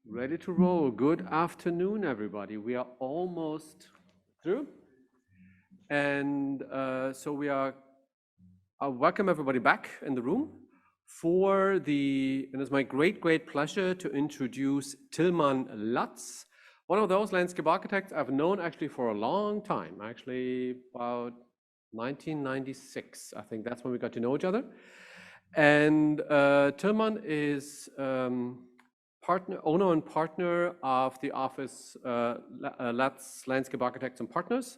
Ready to roll. Good afternoon, everybody. We are almost through. And so we are, welcome everybody back in the room and it's my great pleasure to introduce Tilman Lutz, one of those landscape architects I've known actually for a long time, actually about 1996. I think that's when we got to know each other. And Tilman is owner and partner of the office Lutz Landscape Architects and Partners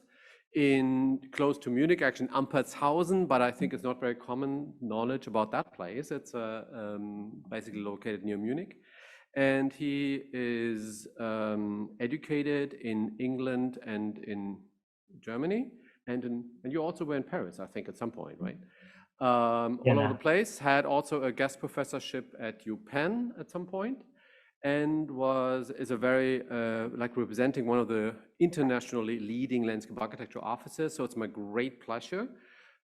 in close to Munich, actually in Ampertshausen, but I think it's not very common knowledge about that place. It's basically located near Munich. And he is educated in England and in Germany, and you also were in Paris, I think, at some point, right? All over the place. Had also a guest professorship at UPenn at some point, and is a very like representing one of the internationally leading landscape architecture offices. So it's my great pleasure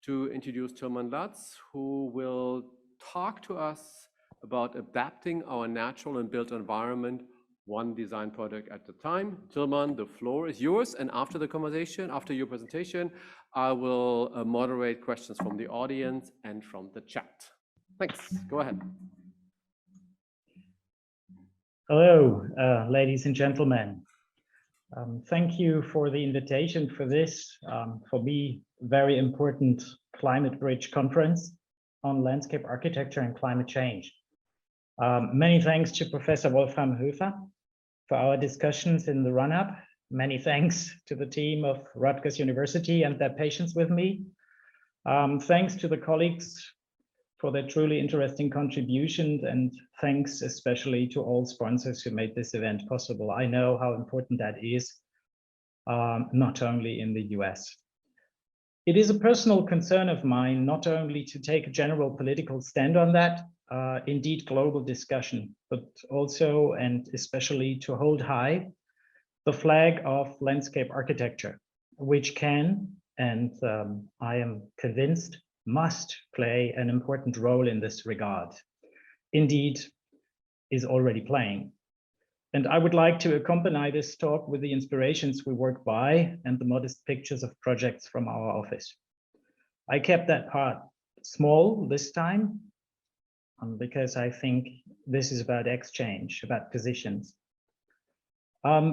to introduce Tilman Lutz, who will talk to us about adapting our natural and built environment one design project at a time. Tilman, the floor is yours, and after the conversation, after your presentation, I will moderate questions from the audience and from the chat. Thanks. Go ahead. Hello, ladies and gentlemen. Thank you for the invitation for this, for me, very important Climate Bridge conference on landscape architecture and climate change. Many thanks to Professor Wolfram Höfer for our discussions in the run-up. Many thanks to the team of Rutgers University and their patience with me. Thanks to the colleagues for their truly interesting contributions, and thanks especially to all sponsors who made this event possible. I know how important that is, not only in the US. It is a personal concern of mine not only to take a general political stand on that, indeed global discussion, but also and especially to hold high the flag of landscape architecture, which can, and I am convinced, must play an important role in this regard. Indeed, is already playing. And I would like to accompany this talk with the inspirations we work by and the modest pictures of projects from our office. I kept that part small this time because I think this is about exchange, about positions.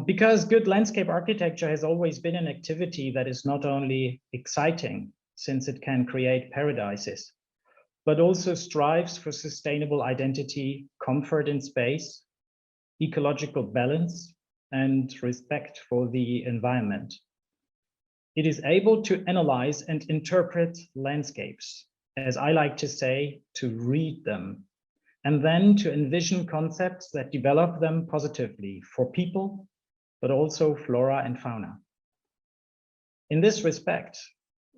Because good landscape architecture has always been an activity that is not only exciting, since it can create paradises, but also strives for sustainable identity, comfort in space, ecological balance, and respect for the environment. It is able to analyze and interpret landscapes, as I like to say, to read them, and then to envision concepts that develop them positively for people, but also flora and fauna. In this respect,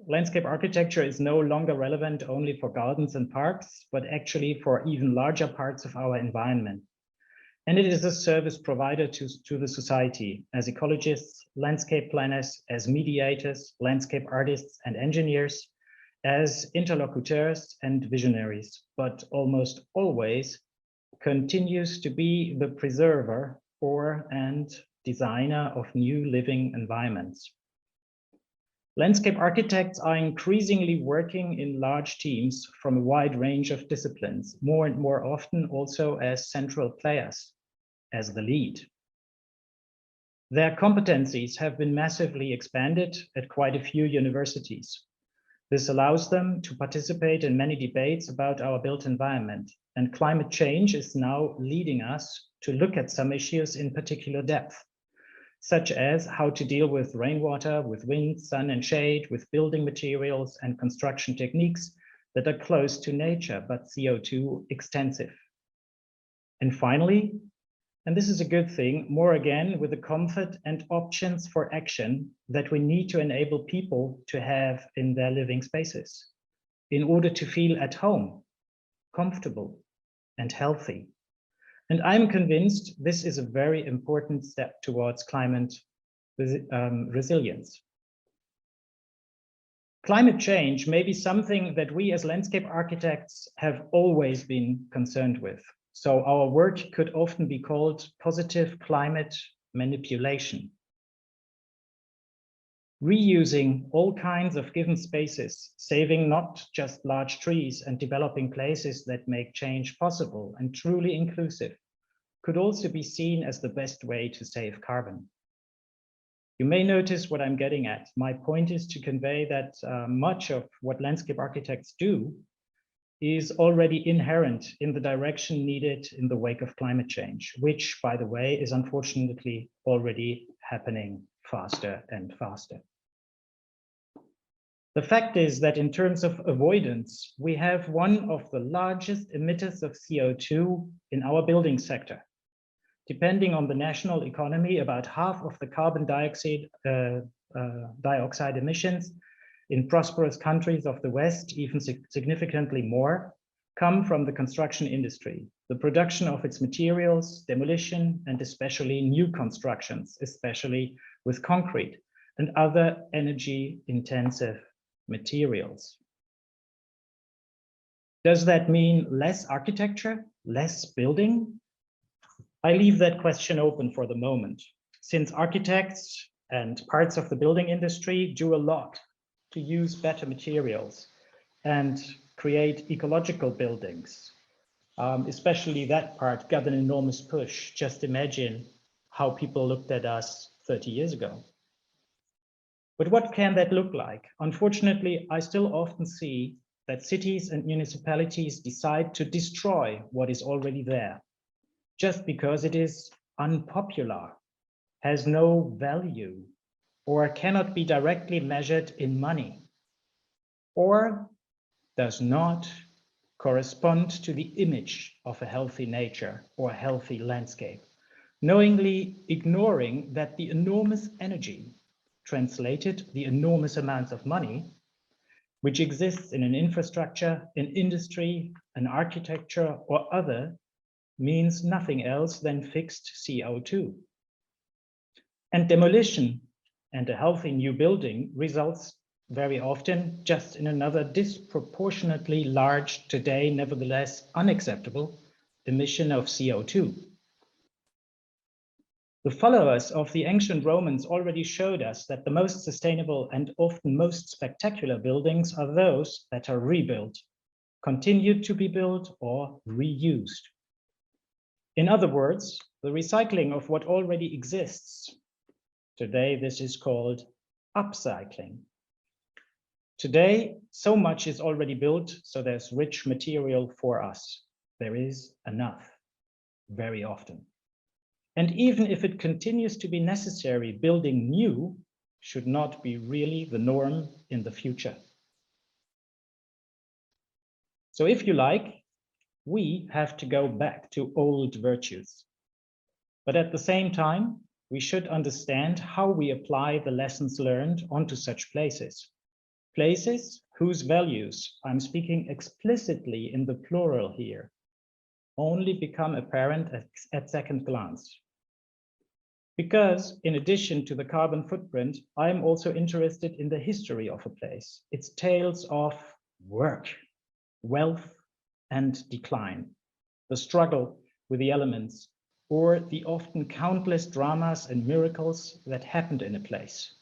landscape architecture is no longer relevant only for gardens and parks, but actually for even larger parts of our environment. And it is a service provider to the society as ecologists, landscape planners, as mediators, landscape artists and engineers, as interlocutors and visionaries, but almost always continues to be the preserver and designer of new living environments. Landscape architects are increasingly working in large teams from a wide range of disciplines, more and more often also as central players, as the lead. Their competencies have been massively expanded at quite a few universities. This allows them to participate in many debates about our built environment, and climate change is now leading us to look at some issues in particular depth, such as how to deal with rainwater, with wind, sun and shade, with building materials and construction techniques that are close to nature, but CO2 extensive. And finally, and this is a good thing, more again with the comfort and options for action that we need to enable people to have in their living spaces in order to feel at home, comfortable and healthy. And I'm convinced this is a very important step towards climate resilience. Climate change may be something that we as landscape architects have always been concerned with. So our work could often be called positive climate manipulation. Reusing all kinds of given spaces, saving not just large trees and developing places that make change possible and truly inclusive, could also be seen as the best way to save carbon. You may notice what I'm getting at. My point is to convey that much of what landscape architects do is already inherent in the direction needed in the wake of climate change, which, by the way, is unfortunately already happening faster and faster. The fact is that in terms of avoidance, we have one of the largest emitters of CO2 in our building sector. Depending on the national economy, about half of the carbon dioxide emissions in prosperous countries of the West, even significantly more, come from the construction industry, the production of its materials, demolition, and especially new constructions, especially with concrete and other energy-intensive materials. Does that mean less architecture, less building? I leave that question open for the moment, since architects and parts of the building industry do a lot to use better materials and create ecological buildings. Especially that part got an enormous push. Just imagine how people looked at us 30 years ago. But what can that look like? Unfortunately, I still often see that cities and municipalities decide to destroy what is already there, just because it is unpopular, has no value, or cannot be directly measured in money, or does not correspond to the image of a healthy nature or a healthy landscape, knowingly ignoring that the enormous energy, translated the enormous amounts of money, which exists in an infrastructure, in industry, an architecture, or other, means nothing else than fixed CO2. And demolition and a healthy new building results very often just in another disproportionately large, today nevertheless unacceptable, emission of CO2. The followers of the ancient Romans already showed us that the most sustainable and often most spectacular buildings are those that are rebuilt, continued to be built, or reused. In other words, the recycling of what already exists. Today, this is called upcycling. Today, so much is already built, so there's rich material for us. There is enough, very often. And even if it continues to be necessary, building new should not be really the norm in the future. So if you like, we have to go back to old virtues. But at the same time, we should understand how we apply the lessons learned onto such places. Places whose values, I'm speaking explicitly in the plural here, only become apparent at second glance. Because in addition to the carbon footprint, I'm also interested in the history of a place, its tales of work, wealth, and decline, the struggle with the elements, or the often countless dramas and miracles that happened in a place.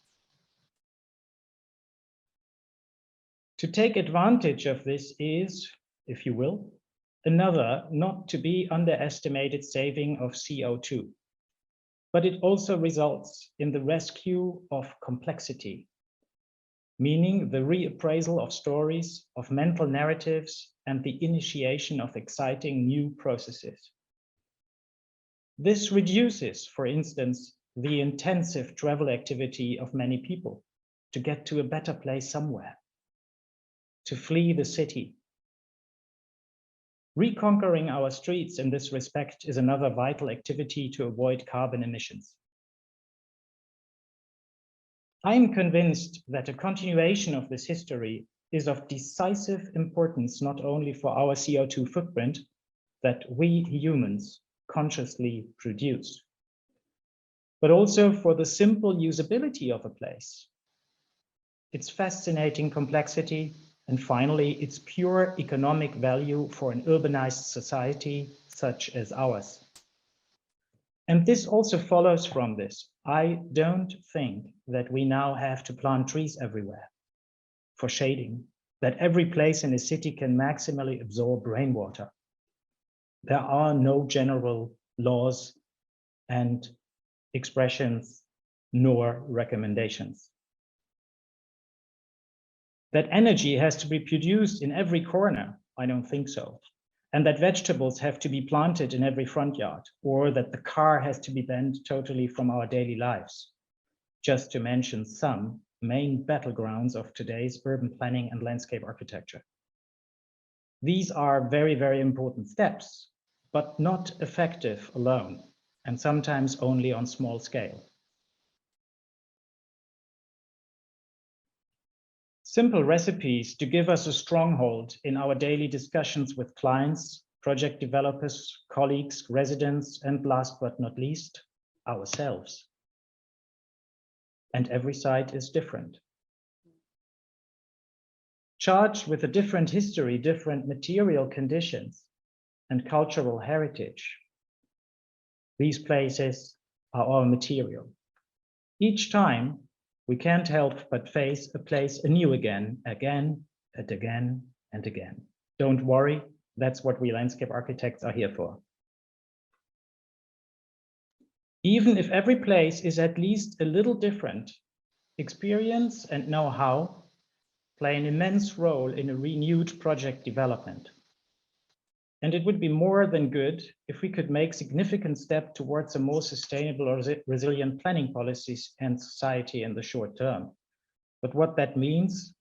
To take advantage of this is, if you will, another not to be underestimated saving of CO2. But it also results in the rescue of complexity, meaning the reappraisal of stories, of mental narratives, and the initiation of exciting new processes. This reduces, for instance, the intensive travel activity of many people to get to a better place somewhere, to flee the city. Reconquering our streets in this respect is another vital activity to avoid carbon emissions. I am convinced that a continuation of this history is of decisive importance, not only for our CO2 footprint that we humans consciously produce, but also for the simple usability of a place, its fascinating complexity, and finally, its pure economic value for an urbanized society such as ours. And this also follows from this. I don't think that we now have to plant trees everywhere for shading, that every place in a city can maximally absorb rainwater. There are no general laws and expressions nor recommendations. That energy has to be produced in every corner, I don't think so. And that vegetables have to be planted in every front yard, or that the car has to be banned totally from our daily lives, just to mention some main battlegrounds of today's urban planning and landscape architecture. These are very, very important steps, but not effective alone, and sometimes only on small scale. Simple recipes to give us a stronghold in our daily discussions with clients, project developers, colleagues, residents, and last but not least, ourselves. And every site is different. Charged with a different history, different material conditions, and cultural heritage. These places are our material. Each time, we can't help but face a place anew again and again and again. Don't worry, that's what we landscape architects are here for. Even if every place is at least a little different, experience and know-how play an immense role in a renewed project development. And it would be more than good if we could make significant steps towards a more sustainable or resilient planning policies and society in the short term. But what that means,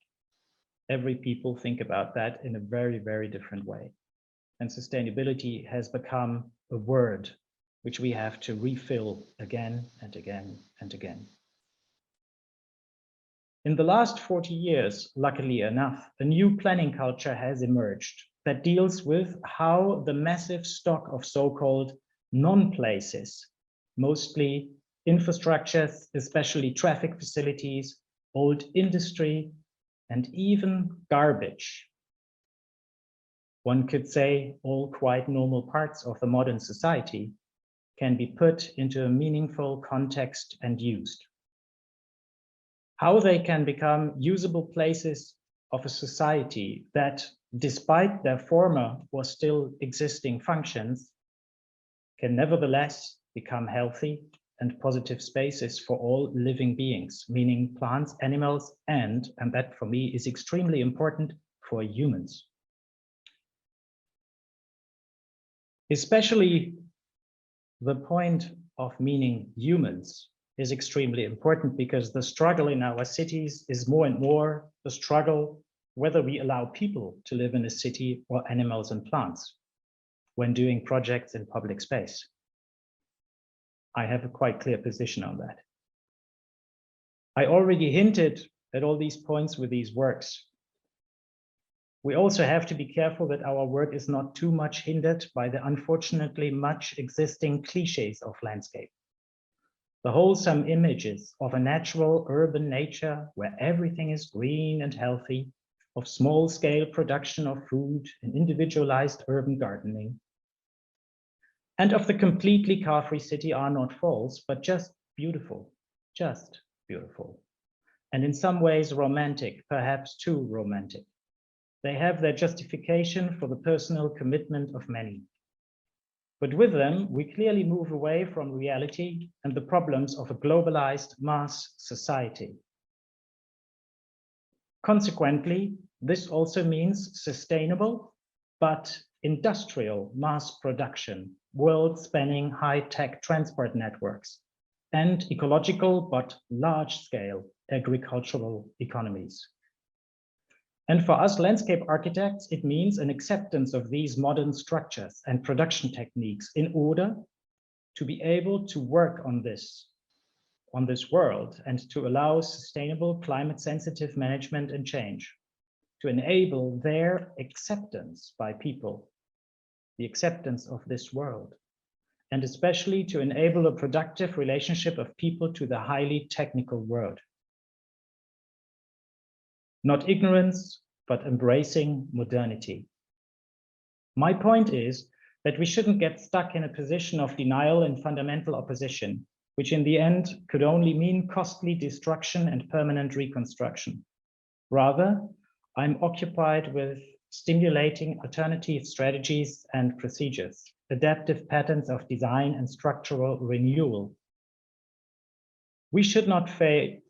every people think about that in a very, very different way. And sustainability has become a word which we have to refill again and again and again. In the last 40 years, luckily enough, a new planning culture has emerged that deals with how the massive stock of so-called non-places, mostly infrastructures, especially traffic facilities, old industry, and even garbage. One could say all quite normal parts of the modern society can be put into a meaningful context and used. How they can become usable places of a society that, despite their former or still existing functions, can nevertheless become healthy and positive spaces for all living beings, meaning plants, animals, and that for me is extremely important, for humans. Especially the point of meaning humans is extremely important because the struggle in our cities is more and more the struggle whether we allow people to live in a city or animals and plants when doing projects in public space. I have a quite clear position on that. I already hinted at all these points with these works. We also have to be careful that our work is not too much hindered by the unfortunately much existing cliches of landscape. The wholesome images of a natural urban nature where everything is green and healthy, of small-scale production of food and individualized urban gardening, and of the completely car-free city are not false, but just beautiful, and in some ways romantic, perhaps too romantic. They have their justification for the personal commitment of many. But with them, we clearly move away from reality and the problems of a globalized mass society. Consequently, this also means sustainable, but industrial mass production, world-spanning high-tech transport networks, and ecological but large-scale agricultural economies. And for us landscape architects, it means an acceptance of these modern structures and production techniques in order to be able to work on this world and to allow sustainable climate-sensitive management and change, to enable their acceptance by people, the acceptance of this world, and especially to enable a productive relationship of people to the highly technical world. Not ignorance, but embracing modernity. My point is that we shouldn't get stuck in a position of denial and fundamental opposition, which in the end could only mean costly destruction and permanent reconstruction. Rather, I'm occupied with stimulating alternative strategies and procedures, adaptive patterns of design and structural renewal. We should not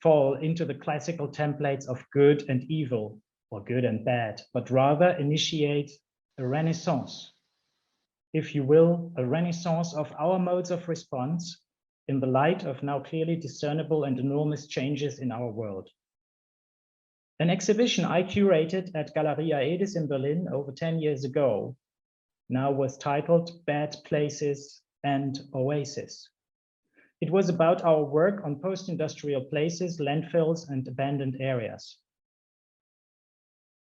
fall into the classical templates of good and evil or good and bad, but rather initiate a renaissance, if you will, a renaissance of our modes of response in the light of now clearly discernible and enormous changes in our world. An exhibition I curated at Galeria Edis in Berlin over 10 years ago now was titled Bad Places and Oasis. It was about our work on post-industrial places, landfills, and abandoned areas.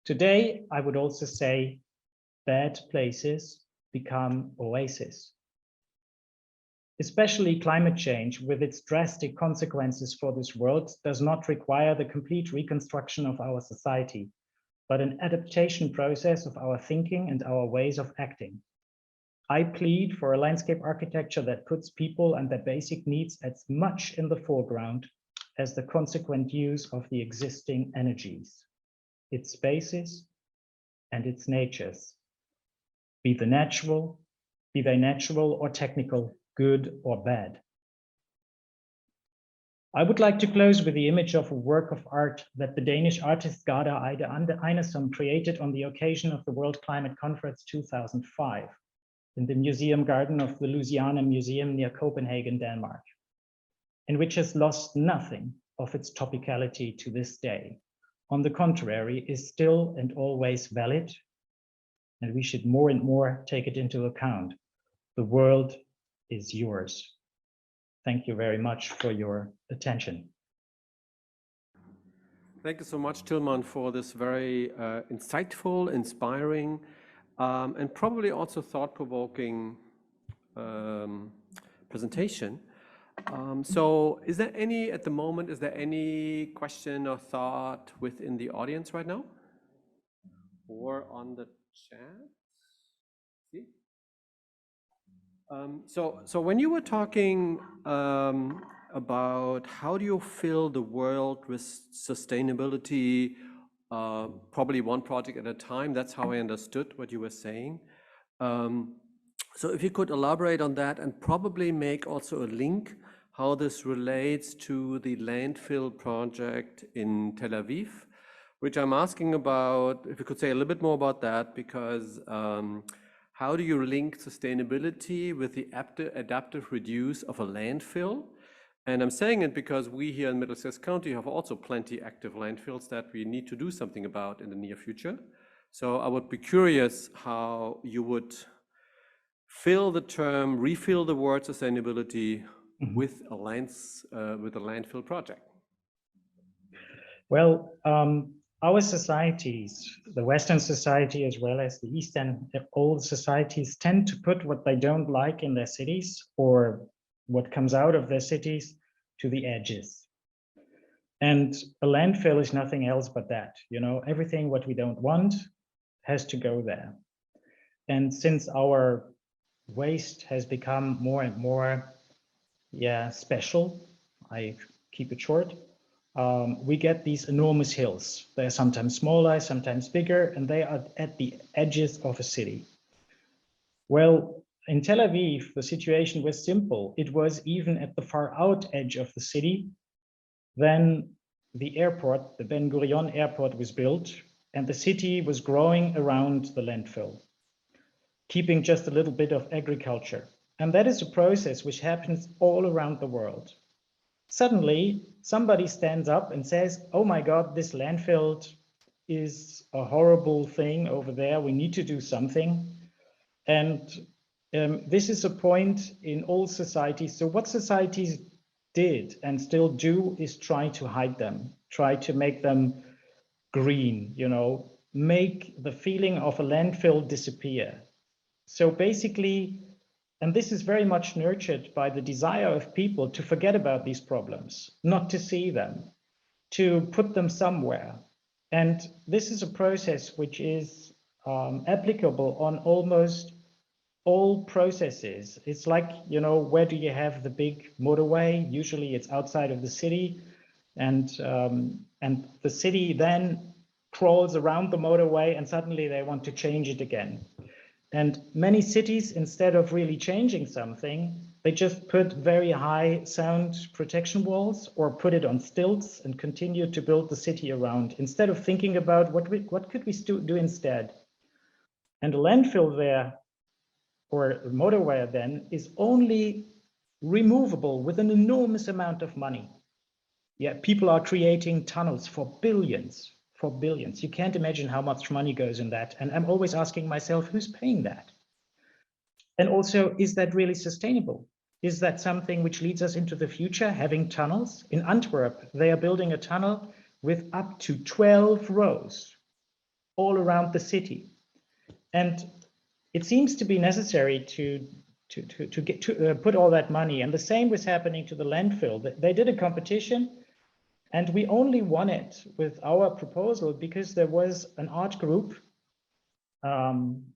Today, I would also say bad places become oases. Especially climate change, with its drastic consequences for this world, does not require the complete reconstruction of our society, but an adaptation process of our thinking and our ways of acting. I plead for a landscape architecture that puts people and their basic needs as much in the foreground as the consequent use of the existing energies, its spaces and its natures, be they natural or technical, good or bad. I would like to close with the image of a work of art that the Danish artist Gerda Einarsson created on the occasion of the World Climate Conference 2005 in the museum garden of the Louisiana Museum near Copenhagen, Denmark, and which has lost nothing of its topicality to this day. On the contrary, is still and always valid, and we should more and more take it into account. The world is yours. Thank you very much for your attention. Thank you so much, Tilman, for this very insightful, inspiring, and probably also thought-provoking presentation. So is there any, at the moment, is there any question or thought within the audience right now? Or on the chat? See? So when you were talking about how do you fill the world with sustainability, probably one project at a time, that's how I understood what you were saying. So if you could elaborate on that and probably make also a link how this relates to the landfill project in Tel Aviv, which I'm asking about, if you could say a little bit more about that, because how do you link sustainability with the adaptive reuse of a landfill? And I'm saying it because we here in Middlesex County have also plenty active landfills that we need to do something about in the near future. So I would be curious how you would refill the word sustainability with a landfill project. Well, our societies, the Western society as well as the Eastern old societies, tend to put what they don't like in their cities or what comes out of their cities to the edges. And a landfill is nothing else but that. You know, everything what we don't want has to go there. And since our waste has become more and more special, I keep it short, we get these enormous hills. They're sometimes smaller, sometimes bigger, and they are at the edges of a city. Well, in Tel Aviv, the situation was simple. It was even at the far out edge of the city. Then the airport, the Ben Gurion airport, was built, and the city was growing around the landfill, keeping just a little bit of agriculture. And that is a process which happens all around the world. Suddenly, somebody stands up and says, oh my God, this landfill is a horrible thing over there. We need to do something. And this is a point in all societies. So what societies did and still do is try to hide them, try to make them green, you know, make the feeling of a landfill disappear. So basically, and this is very much nurtured by the desire of people to forget about these problems, not to see them, to put them somewhere. And this is a process which is applicable on almost all processes. It's like, you know, where do you have the big motorway? Usually it's outside of the city, and the city then crawls around the motorway, and suddenly they want to change it again. And many cities, instead of really changing something, they just put very high sound protection walls or put it on stilts and continue to build the city around, instead of thinking about what could we do instead. And a landfill there, or a motorway then, is only removable with an enormous amount of money. Yeah, people are creating tunnels for billions, for billions. You can't imagine how much money goes in that. And I'm always asking myself, who's paying that? And also, is that really sustainable? Is that something which leads us into the future, having tunnels? In Antwerp, they are building a tunnel with up to 12 rows all around the city. And it seems to be necessary to put all that money. And the same was happening to the landfill. They did a competition, and we only won it with our proposal because there was an art group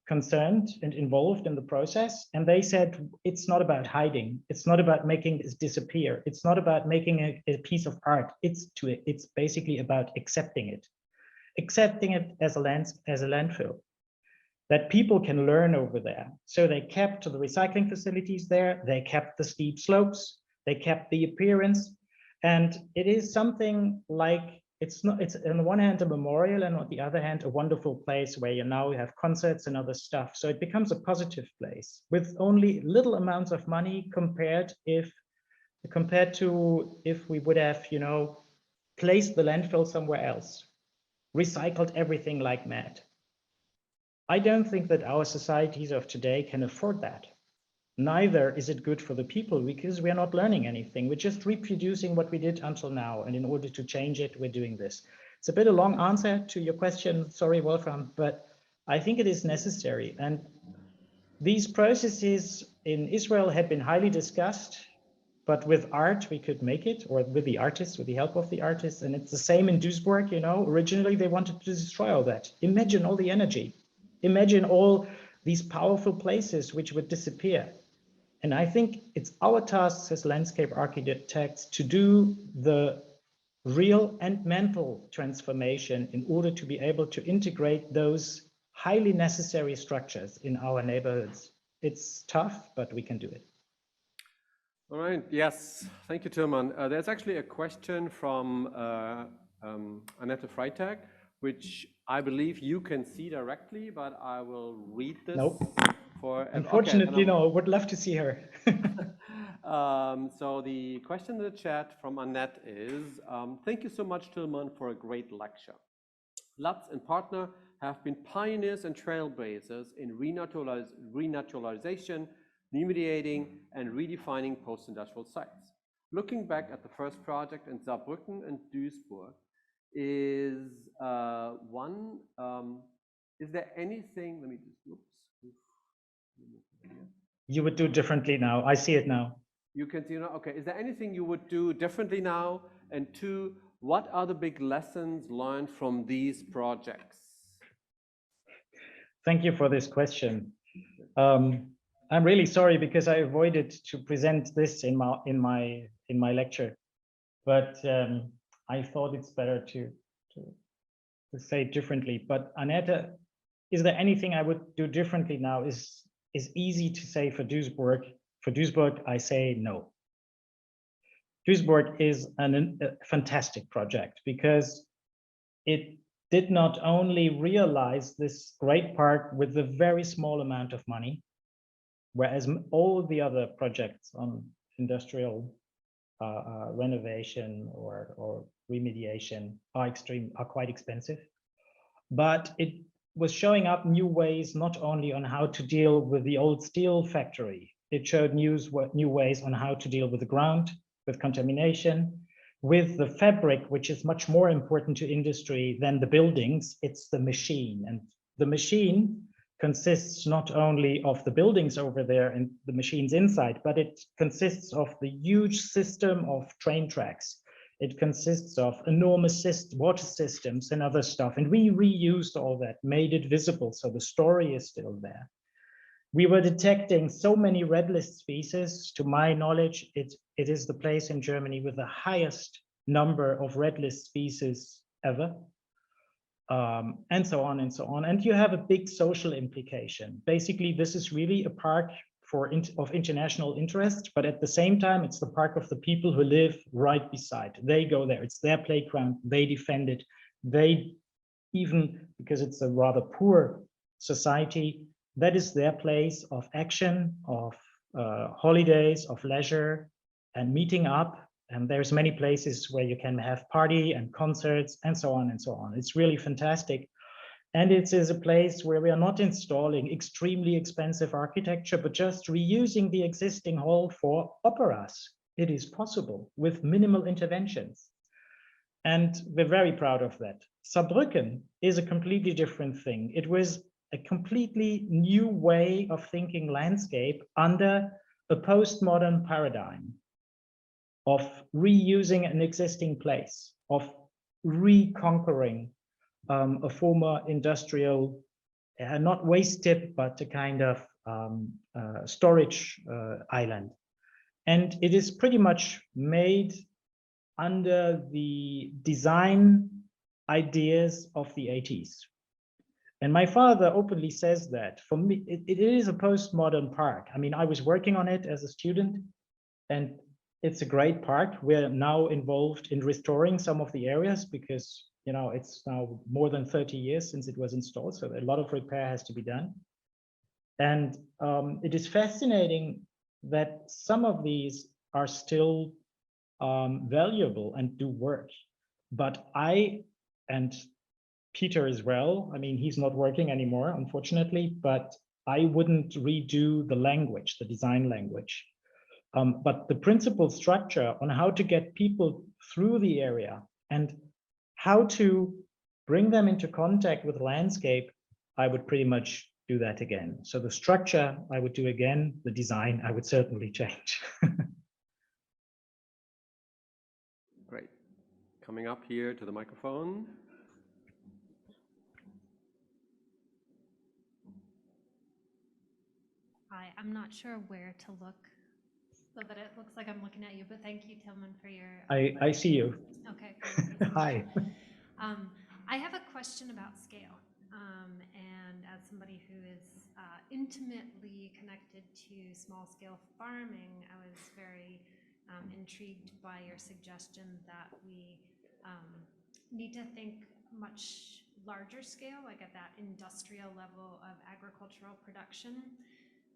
concerned and involved in the process. And they said, it's not about hiding. It's not about making this disappear. It's not about making a piece of art. It's basically about accepting it as a landfill that people can learn over there. So they kept the recycling facilities there. They kept the steep slopes. They kept the appearance. And it is something like, it's on the one hand a memorial, and on the other hand a wonderful place where you now have concerts and other stuff. So it becomes a positive place with only little amounts of money compared to if we would have, you know, placed the landfill somewhere else, recycled everything like mad. I don't think that our societies of today can afford that. Neither is it good for the people, because we are not learning anything. We're just reproducing what we did until now. And in order to change it, we're doing this. It's a bit a long answer to your question. Sorry, Wolfram, but I think it is necessary. And these processes in Israel had been highly discussed, but with art, we could make it, or with the artists, with the help of the artists. And it's the same in Duisburg, you know, originally they wanted to destroy all that. Imagine all the energy. Imagine all these powerful places which would disappear. And I think it's our task as landscape architects to do the real and mental transformation in order to be able to integrate those highly necessary structures in our neighborhoods. It's tough, but we can do it. All right, yes, thank you, Tilman. There's actually a question from Annette Freitag, which I believe you can see directly, but I will read this. Nope. Unfortunately, okay, no, I would love to see her. So the question in the chat from Annette is, thank you so much, Tilman, for a great lecture. Lutz and partner have been pioneers and trailblazers in renaturalization, remediating, and redefining post-industrial sites. Looking back at the first project in Saarbrücken and Duisburg, is there anything, let me just, oops. You would do differently now. I see it now. You can see now, okay. Is there anything you would do differently now? And two, what are the big lessons learned from these projects? Thank you for this question. I'm really sorry because I avoided to present this in my lecture, but I thought it's better to say it differently. But Annette, is there anything I would do differently now? Is easy to say for Duisburg. For Duisburg, I say no. Duisburg is a fantastic project because it did not only realize this great park with a very small amount of money, whereas all the other projects on industrial renovation or remediation are quite expensive, but it was showing up new ways, not only on how to deal with the old steel factory. It showed new ways on how to deal with the ground, with contamination, with the fabric, which is much more important to industry than the buildings. It's the machine, and the machine consists not only of the buildings over there and the machines inside, but it consists of the huge system of train tracks. It consists of enormous water systems and other stuff. And we reused all that, made it visible. So the story is still there. we were detecting so many red list species. To my knowledge, it is the place in Germany with the highest number of red list species ever. And so on and so on. And you have a big social implication. Basically, this is really a park of international interest, but at the same time, it's the park of the people who live right beside. They go there, it's their playground, they defend it. They even, because it's a rather poor society, that is their place of action, of holidays, of leisure, and meeting up. And there's many places where you can have party and concerts and so on and so on. It's really fantastic. And it is a place where we are not installing extremely expensive architecture, but just reusing the existing hall for operas. It is possible with minimal interventions. And we're very proud of that. Saarbrücken is a completely different thing. It was a completely new way of thinking landscape under a postmodern paradigm of reusing an existing place, of reconquering a former industrial, not waste tip, but a kind of storage island. And it is pretty much made under the design ideas of the 80s. And my father openly says that. For me, it is a postmodern park. I mean, I was working on it as a student, and it's a great park. We're now involved in restoring some of the areas because, you know, it's now more than 30 years since it was installed, so a lot of repair has to be done. And it is fascinating that some of these are still valuable and do work. But I, and Peter as well, I mean, he's not working anymore, unfortunately, but I wouldn't redo the language, the design language. But the principal structure on how to get people through the area and how to bring them into contact with landscape, I would pretty much do that again. So the structure I would do again, the design I would certainly change. Great. Coming up here to the microphone. Hi, I'm not sure where to look so that it looks like I'm looking at you, but thank you, Tillman, for your. I see you. Okay. Hi. I have a question about scale. And as somebody who is intimately connected to small scale farming, I was very intrigued by your suggestion that we need to think much larger scale, like at that industrial level of agricultural production.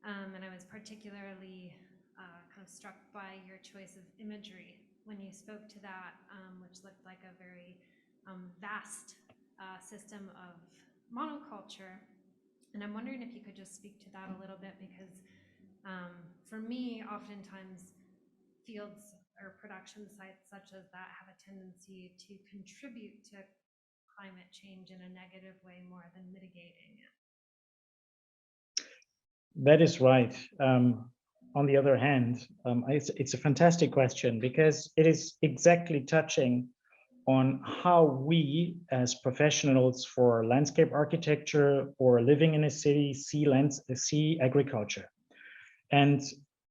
And I was particularly kind of struck by your choice of imagery when you spoke to that, which looked like a very vast system of monoculture. And I'm wondering if you could just speak to that a little bit, because for me, oftentimes fields or production sites such as that have a tendency to contribute to climate change in a negative way more than mitigating it. That is right. On the other hand, it's a fantastic question because it is exactly touching on how we as professionals for landscape architecture or living in a city see agriculture. And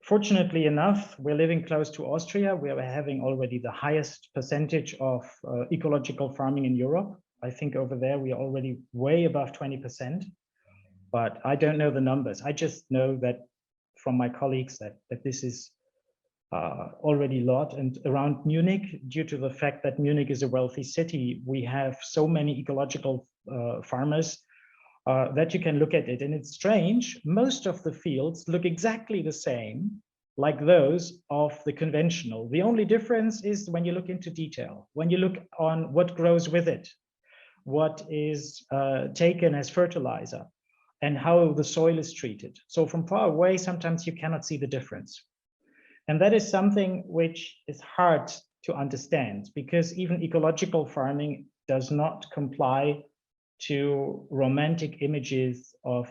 fortunately enough, we're living close to Austria, where we're having already the highest percentage of ecological farming in Europe. I think over there we are already way above 20%, but I don't know the numbers. I just know that from my colleagues that this is already a lot. And around Munich, due to the fact that Munich is a wealthy city, we have so many ecological farmers that you can look at it. And it's strange, most of the fields look exactly the same like those of the conventional. The only difference is when you look into detail, when you look on what grows with it, what is taken as fertilizer, and how the soil is treated. So from far away, sometimes you cannot see the difference. And that is something which is hard to understand, because even ecological farming does not comply to romantic images of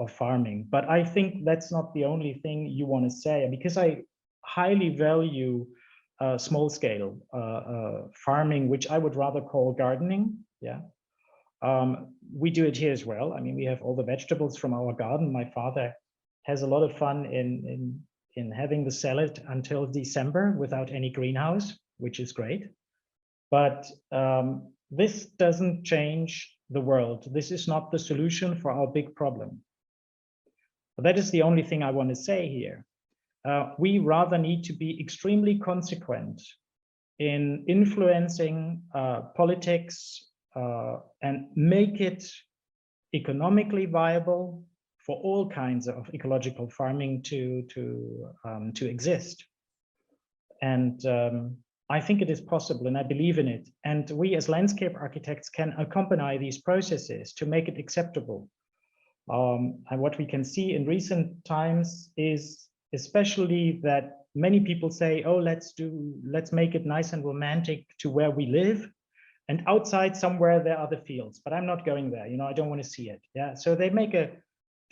farming. But I think that's not the only thing you want to say, because I highly value small scale farming, which I would rather call gardening. Yeah. We do it here as well. I mean, we have all the vegetables from our garden. My father has a lot of fun in having the salad until December without any greenhouse, which is great. But this doesn't change the world. This is not the solution for our big problem. But that is the only thing I want to say here. We rather need to be extremely consequent in influencing politics and make it economically viable for all kinds of ecological farming to exist. And I think it is possible, and I believe in it. And we as landscape architects can accompany these processes to make it acceptable. And what we can see in recent times is especially that many people say, oh, let's make it nice and romantic to where we live. And outside somewhere there are the fields, but I'm not going there. I don't want to see it. Yeah. So they make a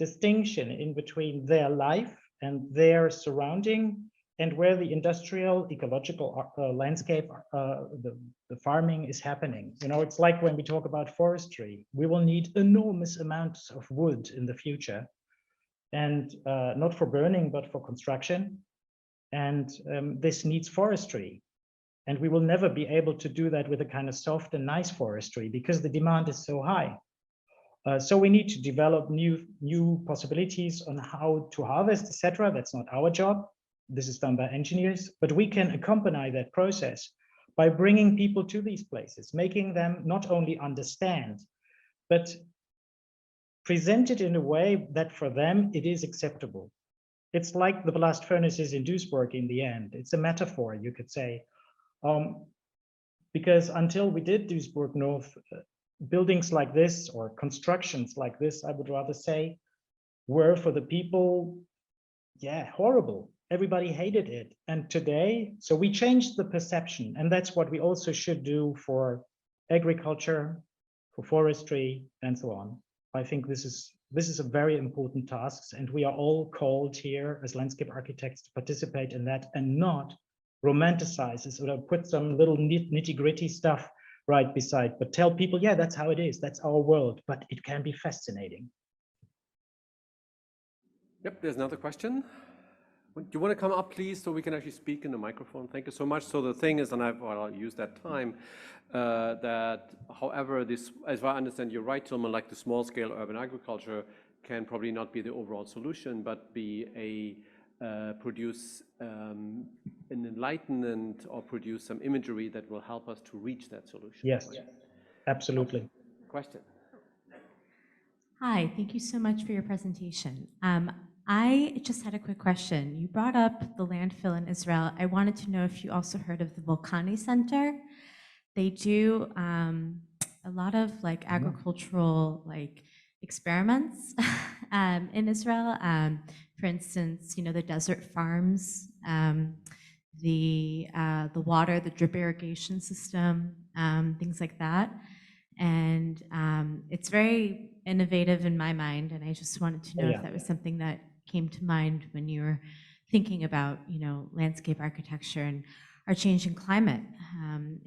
distinction in between their life and their surrounding and where the industrial ecological landscape, the farming is happening. It's like when we talk about forestry, we will need enormous amounts of wood in the future, and not for burning, but for construction. And this needs forestry. And we will never be able to do that with a kind of soft and nice forestry because the demand is so high. So we need to develop new possibilities on how to harvest, etc. That's not our job. This is done by engineers, but we can accompany that process by bringing people to these places, making them not only understand, but present it in a way that for them it is acceptable. It's like the blast furnaces in Duisburg in the end. It's a metaphor, you could say. Because until we did Duisburg North, buildings like this or constructions like this, I would rather say, were for the people, yeah, horrible. Everybody hated it. And today, so we changed the perception, and that's what we also should do for agriculture, for forestry, and so on. I think this is a very important task, and we are all called here as landscape architects to participate in that and not romanticize it or put some little nitty-gritty stuff right beside, but tell people, yeah, that's how it is, that's our world, but it can be fascinating. Yep, there's another question. Do you want to come up, please, so we can actually speak in the microphone? Thank you so much. So the thing is, and I'll use that time, that however, this, as I understand, you're right, Tillman, like the small-scale urban agriculture can probably not be the overall solution, but be produce an enlightenment or produce some imagery that will help us to reach that solution. Yes, right? absolutely. Question. Hi, thank you so much for your presentation. I just had a quick question. You brought up the landfill in Israel. I wanted to know if you also heard of the Volcani Center. They do a lot of agricultural experiments in Israel. For instance, the desert farms, the water, the drip irrigation system, things like that. And it's very innovative in my mind, and I just wanted to know if that was something that came to mind when you were thinking about, landscape architecture and our changing climate,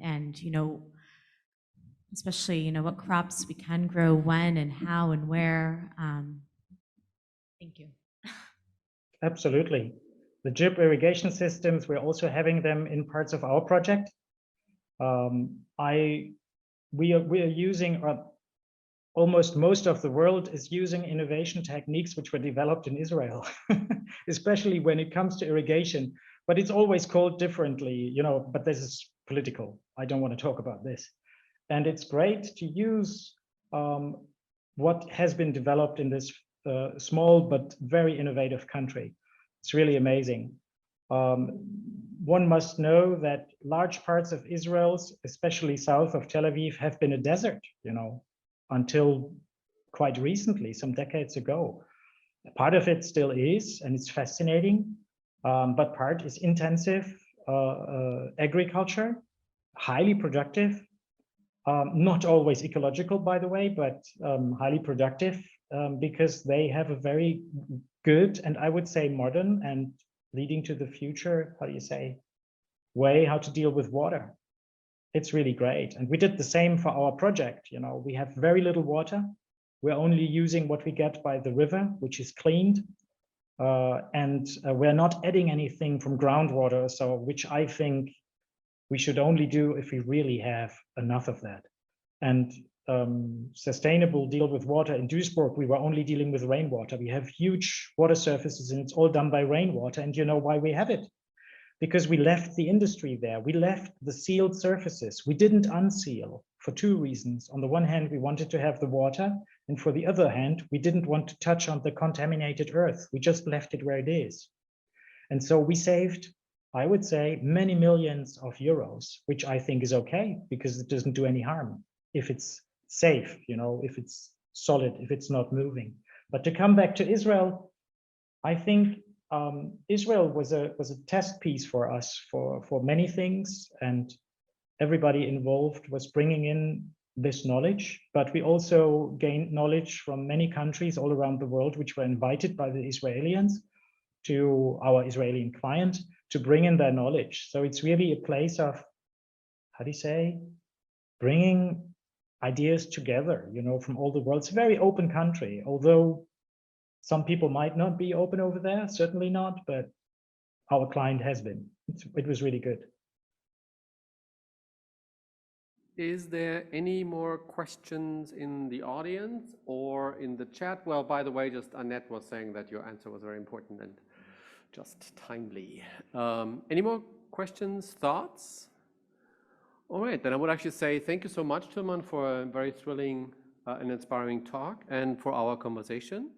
and especially what crops we can grow when and how and where. Thank you. Absolutely. The drip irrigation systems, we're also having them in parts of our project. We are using, almost most of the world is using innovation techniques which were developed in Israel, especially when it comes to irrigation. But it's always called differently, but this is political. I don't want to talk about this. And it's great to use what has been developed in this small but very innovative country. It's really amazing. One must know that large parts of Israel, especially south of Tel Aviv, have been a desert, until quite recently, some decades ago. Part of it still is, and it's fascinating, but part is intensive agriculture, highly productive, not always ecological, by the way, but highly productive because they have a very good, and I would say modern and leading to the future, way how to deal with water. It's really great. And we did the same for our project. We have very little water. We're only using what we get by the river, which is cleaned. and we're not adding anything from groundwater, so which I think we should only do if we really have enough of that. And sustainable deal with water in Duisburg, we were only dealing with rainwater. We have huge water surfaces and it's all done by rainwater. And you know why we have it? Because we left the industry there. We left the sealed surfaces. We didn't unseal for two reasons. On the one hand, we wanted to have the water. And for the other hand, we didn't want to touch on the contaminated earth. We just left it where it is. And so we saved, I would say, many millions of euros, which I think is okay because it doesn't do any harm if it's safe, you know, if it's solid, if it's not moving. But to come back to Israel, I think Israel was a test piece for us for many things, and everybody involved was bringing in this knowledge, but we also gained knowledge from many countries all around the world, which were invited by the Israelis to our Israeli client to bring in their knowledge. So it's really a place of, how do you say, bringing ideas together, you know, from all the world. It's a very open country, although some people might not be open over there, certainly not, but our client has been. It was really good. Is there any more questions in the audience or in the chat? Well, by the way, just Annette was saying that your answer was very important and just timely. Any more questions, thoughts? All right, then I would actually say thank you so much, Tilman, for a very thrilling and inspiring talk and for our conversation.